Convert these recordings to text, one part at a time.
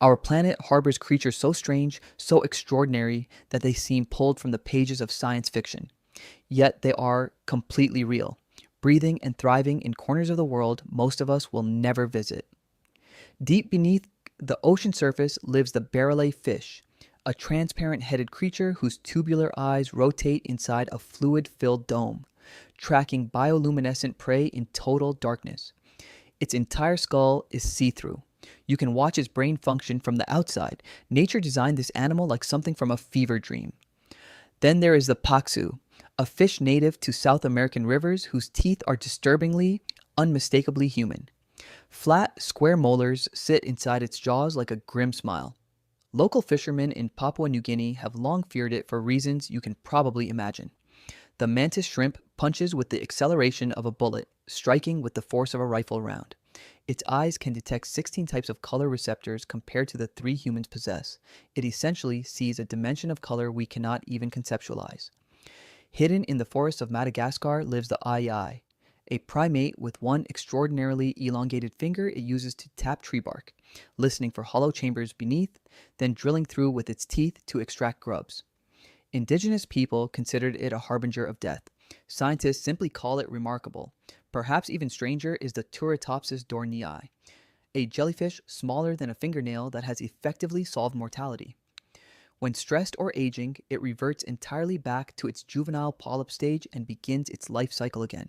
Our planet harbors creatures so strange, so extraordinary, that they seem pulled from the pages of science fiction. Yet they are completely real, breathing and thriving in corners of the world most of us will never visit. Deep beneath the ocean surface lives the barrelé fish, a transparent headed creature whose tubular eyes rotate inside a fluid filled dome, tracking bioluminescent prey in total darkness. Its entire skull is see through. You can watch its brain function from the outside. Nature designed this animal like something from a fever dream. Then there is the paxu, a fish native to South American rivers whose teeth are disturbingly, unmistakably human. Flat, square molars sit inside its jaws like a grim smile. Local fishermen in Papua New Guinea have long feared it for reasons you can probably imagine. The mantis shrimp punches with the acceleration of a bullet, striking with the force of a rifle round. Its eyes can detect 16 types of color receptors compared to the 3 humans possess. It essentially sees a dimension of color we cannot even conceptualize. Hidden in the forests of Madagascar lives the ai, a primate with one extraordinarily elongated finger it uses to tap tree bark, listening for hollow chambers beneath, then drilling through with its teeth to extract grubs. Indigenous people considered it a harbinger of death. Scientists simply call it remarkable. Perhaps even stranger is the Turritopsis dohrnii, a jellyfish smaller than a fingernail that has effectively solved mortality. When stressed or aging, it reverts entirely back to its juvenile polyp stage and begins its life cycle again.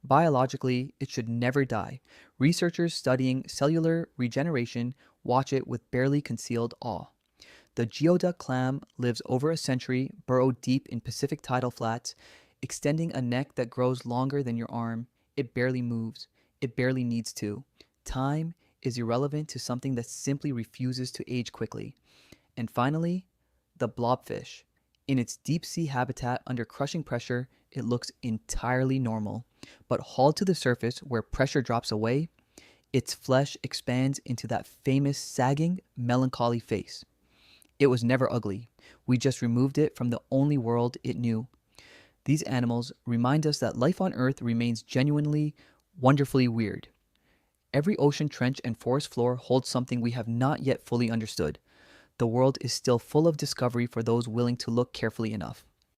Biologically, it should never die. Researchers studying cellular regeneration watch it with barely concealed awe. The geoduck clam lives over a century, burrowed deep in Pacific tidal flats, extending a neck that grows longer than your arm. It barely moves. It barely needs to. Time is irrelevant to something that simply refuses to age quickly. And finally, the blobfish. In its deep sea habitat under crushing pressure, it looks entirely normal. But hauled to the surface where pressure drops away, its flesh expands into that famous sagging, melancholy face. It was never ugly. We just removed it from the only world it knew. These animals remind us that life on Earth remains genuinely, wonderfully weird. Every ocean trench and forest floor holds something we have not yet fully understood. The world is still full of discovery for those willing to look carefully enough.